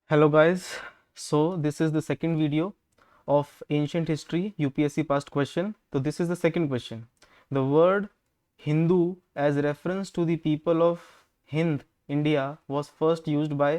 Hello guys, so this is the second video of ancient history UPSC past question. So this is the second question. The word Hindu as reference to the people of Hind, India was first used by,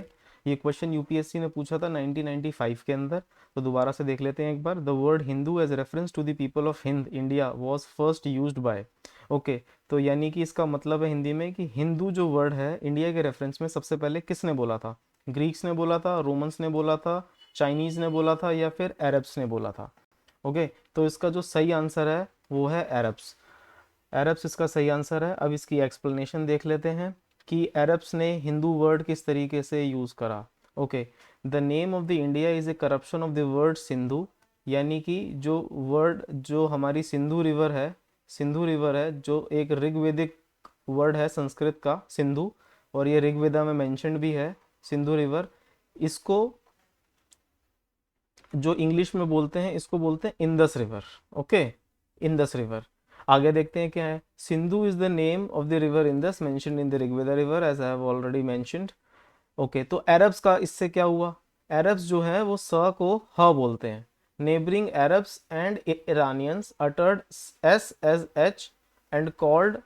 ये question UPSC ने पूछा था 1995 के अंदर, तो दोबारा से देख लेते हैं एक बार. The word Hindu as reference to the people of Hind India was first used by. Okay, तो यानी कि इसका मतलब है हिंदी में कि हिंदू जो वर्ड है इंडिया के रेफरेंस में सबसे पहले किसने बोला था. ग्रीक्स ने बोला था, रोमन्स ने बोला था, चाइनीज ने बोला था, या फिर अरब्स ने बोला था. ओके, तो इसका जो सही आंसर है वो है अरब्स. अरब्स इसका सही आंसर है. अब इसकी एक्सप्लेनेशन देख लेते हैं कि अरब्स ने हिंदू वर्ड किस तरीके से यूज़ करा. Okay, the name of the India is a corruption of the word Sindhu. यानी कि जो वर्ड जो हमारी सिंधु रिवर है जो एक ऋग्वेदिक वर्ड है संस्कृत का सिंधु, और ये ऋग्वेदा में मेंशन्ड भी है सिंधु रिवर. इसको जो इंग्लिश में बोलते हैं इसको बोलते हैं Indus river. Okay, Indus river. आगे देखते हैं क्या है. Sindhu is the name of the river Indus mentioned in the Rigveda river as I have already mentioned. Okay, तो अरब्स का इससे क्या हुआ. अरब्स जो है वो स को ह बोलते हैं. Neighbouring Arabs and Iranians uttered S as H and called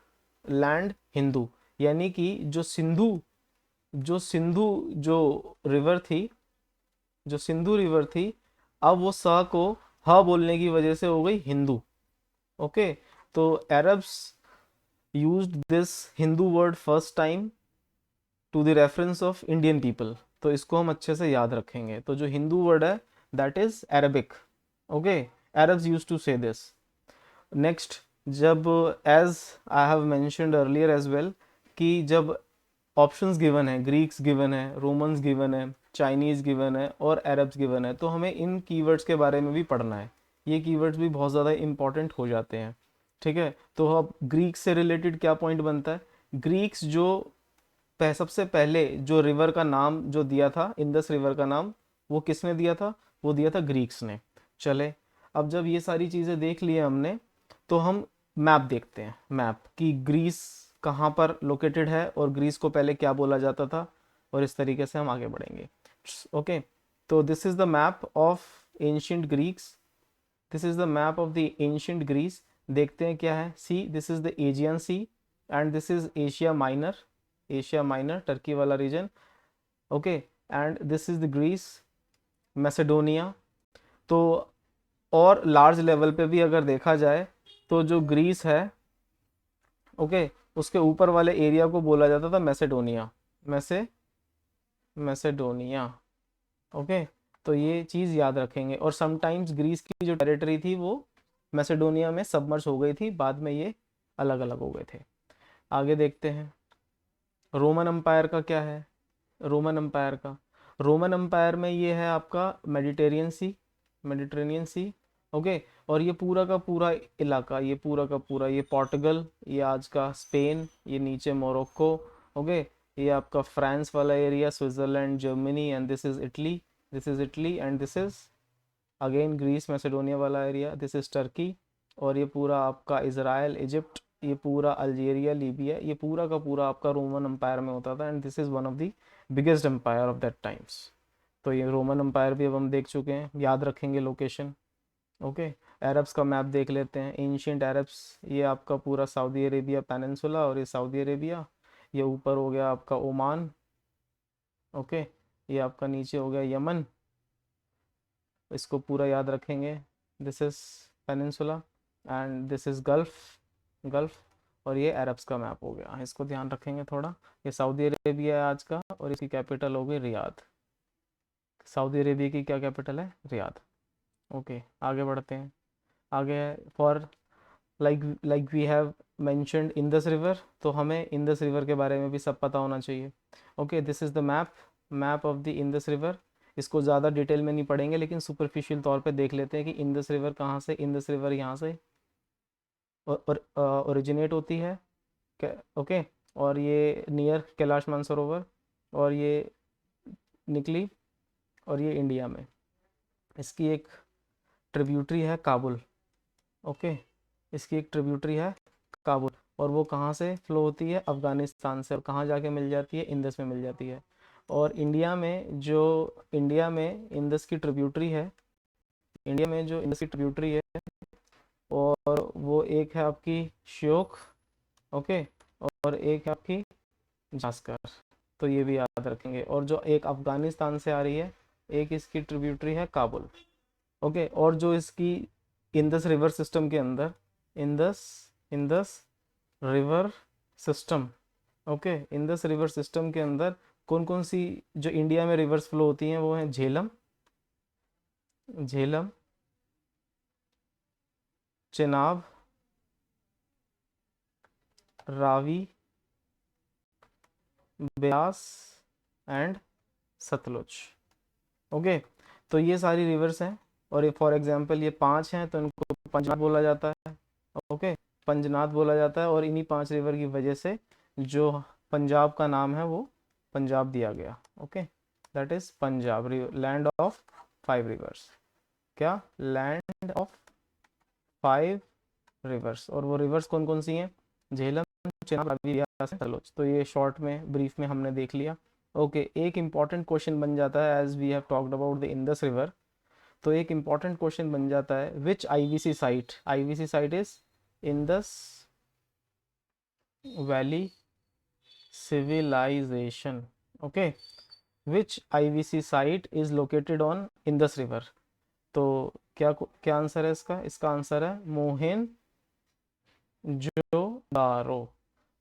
land Hindu. यानी कि जो रिवर थी, जो सिंधु रिवर थी, अब वो सा को ह बोलने की वजह से हो गई हिंदू. ओके, तो Arabs used this Hindu word first time to the reference of Indian people. तो इसको हम अच्छे से याद रखेंगे. तो जो हिंदू वर्ड है that is Arabic. Okay, Arabs use to say this. Next, जब as I have mentioned earlier as well कि जब ऑप्शंस गिवन है, ग्रीक्स गिवन है, रोमन्स गिवन है, चाइनीज़ गिवन है और अरब्स गिवन है, तो हमें इन कीवर्ड्स के बारे में भी पढ़ना है. ये कीवर्ड्स भी बहुत ज़्यादा इंपॉर्टेंट हो जाते हैं. ठीक है, तो अब ग्रीक्स से रिलेटेड क्या पॉइंट बनता है. ग्रीक्स जो सबसे पहले जो रिवर का नाम जो दिया था, इंदस रिवर का नाम, वो किसने दिया था. वो दिया था ग्रीक्स ने. चले, अब जब ये सारी चीज़ें देख लिए हमने, तो हम मैप देखते हैं. मैप कि ग्रीस कहाँ पर लोकेटेड है और ग्रीस को पहले क्या बोला जाता था, और इस तरीके से हम आगे बढ़ेंगे. ओके, तो this is the map of ancient Greeks. This is the map of the ancient Greece. देखते हैं क्या है. See, this is the Aegean Sea and this is Asia Minor. Asia Minor Turkey वाला region. Okay, and this is the Greece, Macedonia. तो और large level पे भी अगर देखा जाए तो जो ग्रीस है, ओके, उसके ऊपर वाले एरिया को बोला जाता था मैसेडोनिया. मैसेडोनिया. ओके, तो ये चीज़ याद रखेंगे. और समटाइम्स ग्रीस की जो टेरिटरी थी वो मैसेडोनिया में सबमर्ज हो गई थी, बाद में ये अलग अलग हो गए थे. आगे देखते हैं रोमन अम्पायर का क्या है. रोमन अम्पायर में ये है आपका मेडिटेरेनियन सी. ओके, और ये पूरा का पूरा इलाका, ये पूरा का पूरा, ये पोर्टुगल, ये आज का स्पेन, ये नीचे मोरक्को. ओके, ये आपका फ्रांस वाला area, Switzerland, Germany, and this is Italy and this is again Greece, Macedonia वाला एरिया. दिस इज टर्की, और ये पूरा आपका इज़राइल, इजिप्ट, ये पूरा अल्जीरिया, लीबिया, ये पूरा का पूरा आपका रोमन अम्पायर में होता था. And this is one of the biggest empire of that times. तो ये रोमन अम्पायर भी अब हम देख चुके हैं, याद रखेंगे लोकेशन. ओके, अरब्स का मैप देख लेते हैं. एंशियंट अरब्स, ये आपका पूरा सऊदी अरेबिया पेनिनसुला, और ये सऊदी अरेबिया, ये ऊपर हो गया आपका ओमान. ओके, ये आपका नीचे हो गया यमन. इसको पूरा याद रखेंगे. This is peninsula and this is gulf. और ये अरब्स का मैप हो गया, इसको ध्यान रखेंगे थोड़ा. ये सऊदी अरेबिया है आज का, और इसकी कैपिटल हो गई रियाद. सऊदी अरेबिया की क्या कैपिटल है, रियाद. ओके, आगे बढ़ते हैं. आगे है for like we have mentioned Indus river, तो हमें इंदस रिवर के बारे में भी सब पता होना चाहिए. Okay, this is the map of the Indus river. इसको ज़्यादा डिटेल में नहीं पढ़ेंगे, लेकिन सुपरफिशियल तौर पे देख लेते हैं कि इंदस रिवर कहाँ से. इंदस रिवर यहाँ से ओरिजिनेट होती है. ओके, और ये नियर कैलाश मानसरोवर, और ये निकली, और ये इंडिया में. इसकी एक ट्रिब्यूटरी है काबुल. ओके, इसकी एक ट्रिब्यूटरी है काबुल, और वो कहाँ से फ्लो होती है, अफगानिस्तान से, और कहाँ जाके मिल जाती है, इंदस में मिल जाती है. और इंडिया में इंडस की ट्रिब्यूटरी है, इंडिया में जो इंडस की ट्रिब्यूटरी है, और वो एक है आपकी श्योक, ओके, और एक है आपकी जास्कर, तो ये भी याद रखेंगे। और जो एक अफगानिस्तान से आ रही है, एक इसकी ट्रिब्यूटरी है काबुल, ओके। और जो इसकी इंडस रिवर सिस्टम के अंदर, Indus Indus river system, okay, Indus river system के अंदर कौन कौन सी जो इंडिया में रिवर्स फ्लो होती हैं, वो है झेलम, झेलम, चेनाब, रावी, ब्यास एंड सतलुज, ओके। तो ये सारी रिवर्स हैं, और ये फॉर एग्जांपल ये 5 हैं, तो इनको पंजनाद बोला जाता है, ओके, पंजनाद बोला जाता है। और इन्हीं 5 रिवर की वजह से जो पंजाब का नाम है वो पंजाब दिया गया, okay. That is Punjab, land of 5 rivers. क्या? Land of 5 rivers. और वो रिवर्स कौन कौन सी हैं? झेलम, चेनाब, रावी, ब्यास, सतलुज। तो ये शॉर्ट में, ब्रीफ में हमने देख लिया, ओके। एक इंपॉर्टेंट क्वेश्चन बन जाता है, as we have talked about the Indus river, तो एक इंपॉर्टेंट क्वेश्चन बन जाता है, which IVC site is Indus valley civilization, okay, which IVC site is located on Indus River? तो क्या क्या आंसर है इसका? इसका आंसर है Mohenjodaro.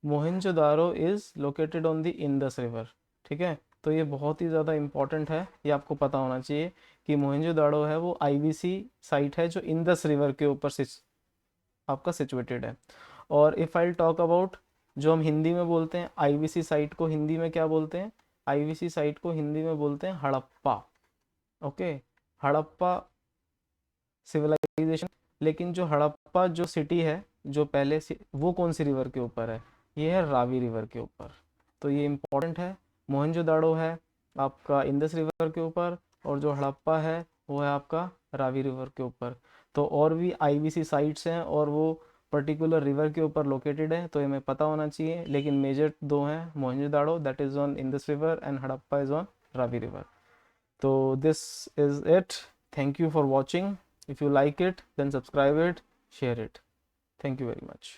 Mohenjodaro is located on the Indus river, ठीक है। तो ये बहुत ही ज़्यादा इंपॉर्टेंट है, ये आपको पता होना चाहिए कि मोहेंजोदाड़ो है वो आईवीसी साइट है जो इंडस रिवर के ऊपर आपका सिचुएटेड है। और इफ़ आई टॉक अबाउट, जो हम हिंदी में बोलते हैं आईवीसी साइट को, हिंदी में क्या बोलते हैं? आईवीसी साइट को हिंदी में बोलते हैं हड़प्पा, ओके, हड़प्पा सिविलाइजेशन। लेकिन जो हड़प्पा जो सिटी है, जो पहले वो कौन सी रिवर के ऊपर है? ये है रावी रिवर के ऊपर। तो ये इंपॉर्टेंट है। मोहनजोदाड़ो है आपका इंडस रिवर के ऊपर, और जो हड़प्पा है वो है आपका रावी रिवर के ऊपर। तो और भी आईवीसी साइट्स हैं, और वो पर्टिकुलर रिवर के ऊपर लोकेटेड है, तो ये हमें पता होना चाहिए। लेकिन मेजर 2 हैं, Mohenjodaro that is on Indus river and Harappa is on Ravi river. So this is it. Thank you for watching. If you like it, then subscribe it, share it. Thank you very much.